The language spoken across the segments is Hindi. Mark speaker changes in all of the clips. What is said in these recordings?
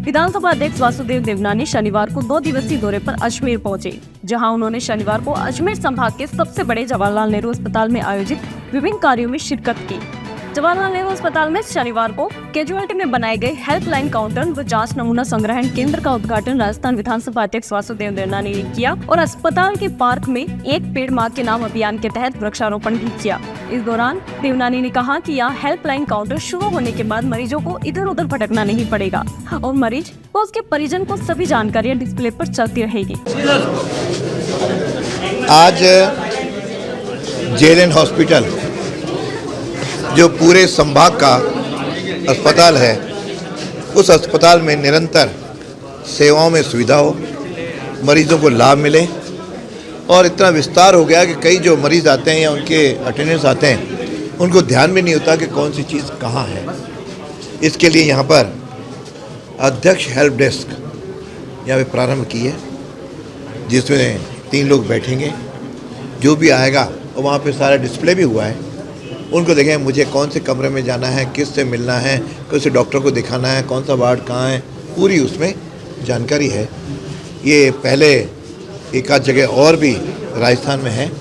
Speaker 1: विधानसभा अध्यक्ष वासुदेव देवनानी शनिवार को 2 दिवसीय दौरे पर अजमेर पहुंचे, जहां उन्होंने शनिवार को अजमेर संभाग के सबसे बड़े जवाहरलाल नेहरू अस्पताल में आयोजित विभिन्न कार्यों में शिरकत की। जवाहरलाल नेहरू अस्पताल में शनिवार को कैजुअलिटी में बनाए गए हेल्पलाइन काउंटर व जांच नमूना संग्रहण केंद्र का उद्घाटन राजस्थान विधानसभा अध्यक्ष वासुदेव देवनानी ने किया और अस्पताल के पार्क में एक पेड़ मां के नाम अभियान के तहत वृक्षारोपण भी किया। इस दौरान देवनानी ने कहा कि यहाँ हेल्पलाइन काउंटर शुरू होने के बाद मरीजों को इधर उधर भटकना नहीं पड़ेगा और मरीज व उसके परिजन को सभी जानकारियाँ डिस्प्ले पर चलती रहेगी।
Speaker 2: आज जेएलएन हॉस्पिटल जो पूरे संभाग का अस्पताल है, उस अस्पताल में निरंतर सेवाओं में सुविधा हो, मरीजों को लाभ मिले और इतना विस्तार हो गया कि कई जो मरीज़ आते हैं या उनके अटेंडेंट्स आते हैं उनको ध्यान भी नहीं होता कि कौन सी चीज़ कहाँ है। इसके लिए यहाँ पर अध्यक्ष हेल्प डेस्क यहाँ पे प्रारंभ की है, जिसमें 3 लोग बैठेंगे। जो भी आएगा और वहाँ पे सारा डिस्प्ले भी हुआ है, उनको देखें मुझे कौन से कमरे में जाना है, किस से मिलना है, कौन से डॉक्टर को दिखाना है, कौन सा वार्ड कहाँ है, पूरी उसमें जानकारी है। ये पहले एक आध जगह और भी राजस्थान में है,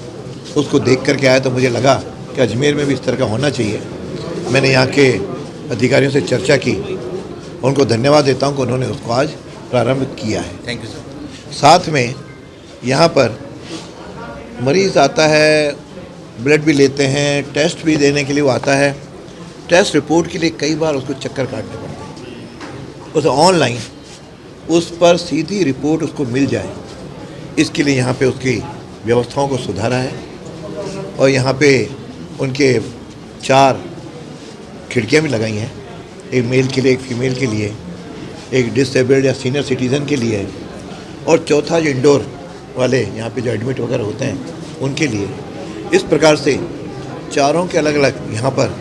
Speaker 2: उसको देख करके आया तो मुझे लगा कि अजमेर में भी इस तरह का होना चाहिए। मैंने यहाँ के अधिकारियों से चर्चा की, उनको धन्यवाद देता हूँ कि उन्होंने उसको आज प्रारंभ किया है।
Speaker 3: Thank you sir.
Speaker 2: साथ में यहाँ पर मरीज़ आता है, ब्लड भी लेते हैं, टेस्ट भी देने के लिए वो आता है। टेस्ट रिपोर्ट के लिए कई बार उसको चक्कर काटने पड़ते हैं। उस ऑनलाइन उस पर सीधी रिपोर्ट उसको मिल जाए, इसके लिए यहाँ पे उसकी व्यवस्थाओं को सुधारा है। और यहाँ पे उनके 4 खिड़कियाँ भी लगाई हैं, एक मेल के लिए, एक फीमेल के लिए, एक डिसेबल्ड या सीनियर सिटीज़न के लिए, और चौथा जो इंडोर वाले यहाँ पे जो एडमिट वगैरह होते हैं उनके लिए। इस प्रकार से चारों के अलग अलग यहाँ पर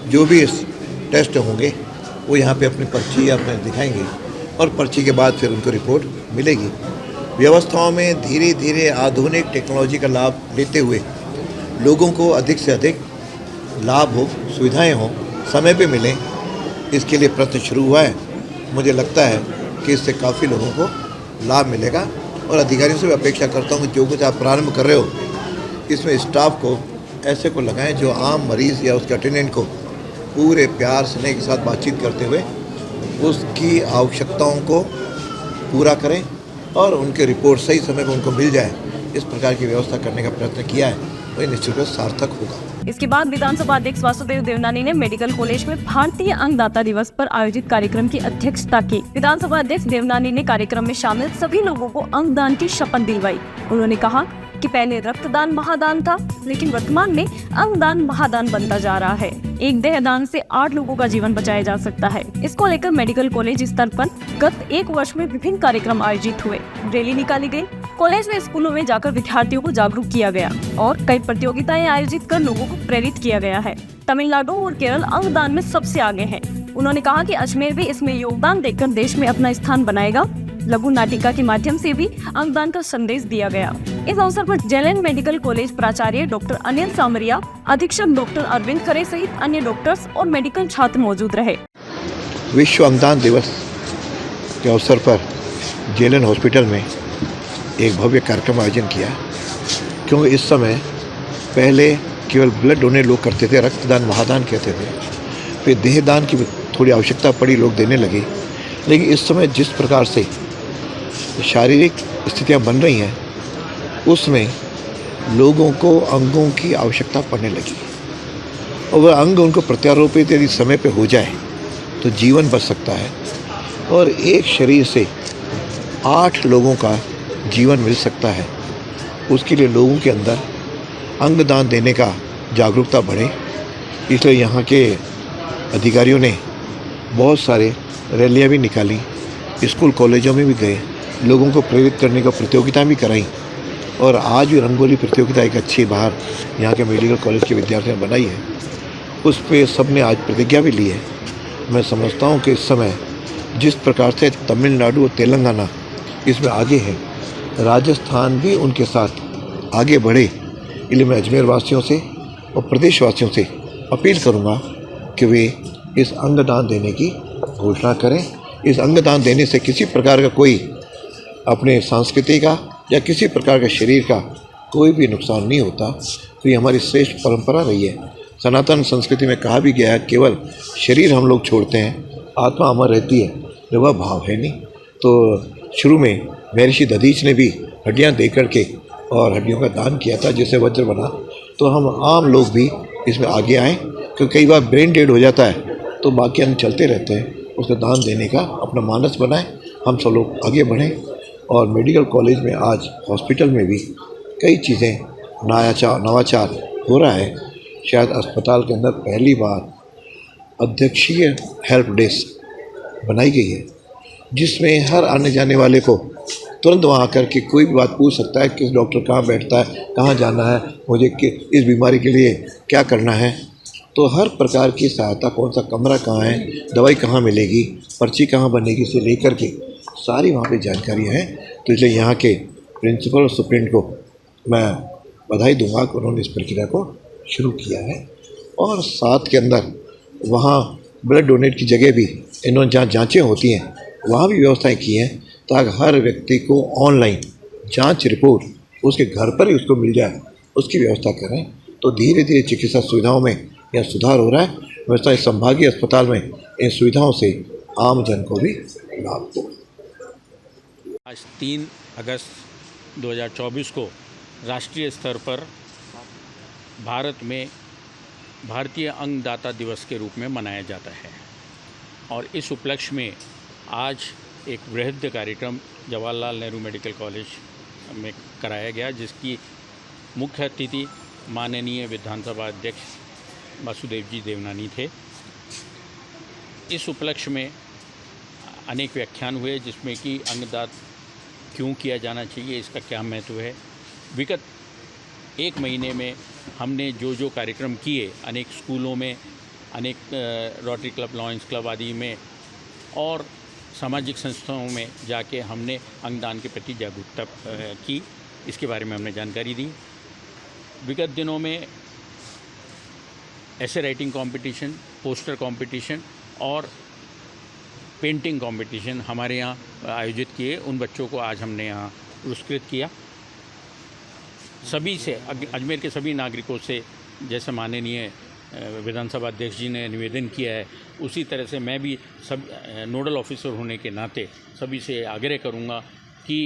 Speaker 2: जो भी टेस्ट होंगे वो यहाँ पे अपनी पर्ची अपने दिखाएंगे और पर्ची के बाद फिर उनको रिपोर्ट मिलेगी। व्यवस्थाओं में धीरे धीरे आधुनिक टेक्नोलॉजी का लाभ लेते हुए लोगों को अधिक से अधिक लाभ हो, सुविधाएं हो, समय पे मिलें, इसके लिए प्रयत्न शुरू हुआ है। मुझे लगता है कि इससे काफ़ी लोगों को लाभ मिलेगा और अधिकारियों से भी अपेक्षा करता हूँ कि जो कुछ आप प्रारंभ कर रहे हो इसमें स्टाफ को ऐसे को लगाएं जो आम मरीज़ या उसके अटेंडेंट को पूरे प्यार स्नेह के साथ बातचीत करते हुए उसकी आवश्यकताओं को पूरा करें और उनके रिपोर्ट सही समय पर उनको मिल जाए। इस प्रकार की व्यवस्था करने का प्रयत्न किया है, वही निश्चित रूप से सार्थक होगा।
Speaker 1: इसके बाद विधानसभा अध्यक्ष वासुदेव देवनानी ने मेडिकल कॉलेज में भारतीय अंगदाता दिवस पर आयोजित कार्यक्रम की अध्यक्षता की। विधानसभा अध्यक्ष देवनानी ने कार्यक्रम में शामिल सभी लोगों को अंगदान की शपथ दिलवाई। उन्होंने कहा कि पहले रक्तदान महादान था, लेकिन वर्तमान में अंगदान महादान बनता जा रहा है। एक देहदान से 8 लोगों का जीवन बचाया जा सकता है। इसको लेकर मेडिकल कॉलेज स्तर पर गत 1 वर्ष में विभिन्न कार्यक्रम आयोजित हुए, रैली निकाली गई, कॉलेज में स्कूलों में जाकर विद्यार्थियों को जागरूक किया गया और कई प्रतियोगिताएं आयोजित कर लोगों को प्रेरित किया गया है। तमिलनाडु और केरल अंगदान में सबसे आगे है। उन्होंने कहा कि अजमेर भी इसमें योगदान देकर देश में अपना स्थान बनाएगा। लघु नाटिका के माध्यम से भी अंगदान का संदेश दिया गया। इस अवसर पर जेएलएन मेडिकल कॉलेज प्राचार्य डॉक्टर अनिल सामरिया, अधीक्षक डॉक्टर अरविंद खरे सहित अन्य डॉक्टर्स और मेडिकल छात्र मौजूद रहे।
Speaker 2: विश्व अंगदान दिवस के अवसर पर जेएलएन हॉस्पिटल में एक भव्य कार्यक्रम आयोजन किया, क्योंकि इस समय पहले केवल ब्लड डोनेट लोग करते थे, रक्तदान महादान कहते थे, फिर देहदान की थोड़ी आवश्यकता पड़ी, लोग देने लगे। लेकिन इस समय जिस प्रकार से शारीरिक स्थितियां बन रही हैं, उसमें लोगों को अंगों की आवश्यकता पड़ने लगी और वह अंग उनको प्रत्यारोपित यदि समय पे हो जाए तो जीवन बच सकता है और एक शरीर से 8 लोगों का जीवन मिल सकता है। उसके लिए लोगों के अंदर अंगदान देने का जागरूकता बढ़े, इसलिए यहाँ के अधिकारियों ने बहुत सारे रैलियाँ भी निकाली, स्कूल कॉलेजों में भी गए, लोगों को प्रेरित करने का प्रतियोगिता भी कराई और आज भी रंगोली प्रतियोगिता एक अच्छी बाहर यहाँ के मेडिकल कॉलेज के विद्यार्थियों ने बनाई है। उस पर सब ने आज प्रतिज्ञा भी ली है। मैं समझता हूँ कि इस समय जिस प्रकार से तमिलनाडु और तेलंगाना इसमें आगे है, राजस्थान भी उनके साथ आगे बढ़े। इसलिए मैं अजमेर वासियों से और प्रदेशवासियों से अपील करूँगा कि वे इस अंगदान देने की घोषणा करें। इस अंगदान देने से किसी प्रकार का कोई अपने संस्कृति का या किसी प्रकार का शरीर का कोई भी नुकसान नहीं होता। तो ये हमारी श्रेष्ठ परंपरा रही है। सनातन संस्कृति में कहा भी गया है केवल शरीर हम लोग छोड़ते हैं, आत्मा अमर रहती है, वह भाव है नहीं। तो शुरू में महर्षि दधीच ने भी हड्डियां दे करके और हड्डियों का दान किया था जिससे वज्र बना। तो हम आम लोग भी इसमें आगे आएँ, क्योंकि कई बार ब्रेन डेड हो जाता है तो बाकी हम चलते रहते हैं। उसका दान देने का अपना मानस बनाएं, हम सब लोग आगे बढ़ें। और मेडिकल कॉलेज में आज हॉस्पिटल में भी कई चीज़ें नवाचार हो रहा है। शायद अस्पताल के अंदर पहली बार अध्यक्षीय हेल्प डेस्क बनाई गई है, जिसमें हर आने जाने वाले को तुरंत वहाँ आकर के कोई भी बात पूछ सकता है, किस डॉक्टर कहाँ बैठता है, कहाँ जाना है, मुझे इस बीमारी के लिए क्या करना है। तो हर प्रकार की सहायता, कौन सा कमरा कहाँ है, दवाई कहाँ मिलेगी, पर्ची कहाँ बनेगी से लेकर के सारी वहाँ पे जानकारियाँ हैं। तो इसलिए यहाँ के प्रिंसिपल और सुप्रिंट को मैं बधाई दूंगा कि उन्होंने इस प्रक्रिया को शुरू किया है। और साथ के अंदर वहाँ ब्लड डोनेट की जगह भी इन्होंने जहाँ जाँचें होती हैं वहाँ भी व्यवस्थाएं की हैं, ताकि हर व्यक्ति को ऑनलाइन जांच रिपोर्ट उसके घर पर ही उसको मिल जाए, उसकी व्यवस्था करें। तो धीरे धीरे चिकित्सा सुविधाओं में यह सुधार हो रहा है। व्यवस्था इस संभागीय अस्पताल में इन सुविधाओं से आम जन को भी लाभ हो।
Speaker 3: आज 3 अगस्त 2024 को राष्ट्रीय स्तर पर भारत में भारतीय अंगदाता दिवस के रूप में मनाया जाता है और इस उपलक्ष्य में आज एक वृहद कार्यक्रम जवाहरलाल नेहरू मेडिकल कॉलेज में कराया गया, जिसकी मुख्य अतिथि माननीय विधानसभा अध्यक्ष वासुदेव जी देवनानी थे। इस उपलक्ष्य में अनेक व्याख्यान हुए, जिसमें कि अंगदान क्यों किया जाना चाहिए, इसका क्या महत्व है। विगत 1 महीने में हमने जो कार्यक्रम किए, अनेक स्कूलों में, अनेक रोटरी क्लब, लॉयंस क्लब आदि में और सामाजिक संस्थाओं में जाके हमने अंगदान के प्रति जागरूकता की, इसके बारे में हमने जानकारी दी। विगत दिनों में ऐसे राइटिंग कंपटीशन, पोस्टर कंपटीशन और पेंटिंग कंपटीशन हमारे यहाँ आयोजित किए। उन बच्चों को आज हमने यहाँ पुरस्कृत किया। सभी से, अजमेर के सभी नागरिकों से, जैसे माननीय विधानसभा अध्यक्ष जी ने निवेदन किया है, उसी तरह से मैं भी सब नोडल ऑफिसर होने के नाते सभी से आग्रह करूंगा कि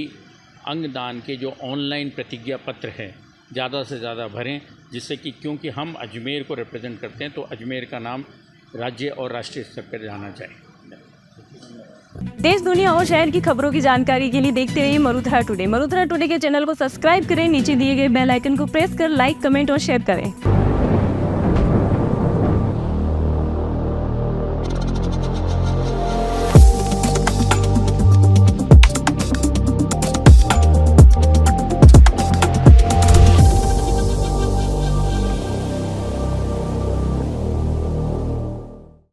Speaker 3: अंगदान के जो ऑनलाइन प्रतिज्ञा पत्र हैं ज़्यादा से ज़्यादा भरें, जिससे कि क्योंकि हम अजमेर को रिप्रेजेंट करते हैं तो अजमेर का नाम राज्य और राष्ट्रीय स्तर पर जाना जाए।
Speaker 1: देश, दुनिया और शहर की खबरों की जानकारी के लिए देखते रहिए मरुधरा टुडे। मरुधरा टुडे के चैनल को सब्सक्राइब करें, नीचे दिए गए बेल आइकन को प्रेस कर लाइक, कमेंट और शेयर करें।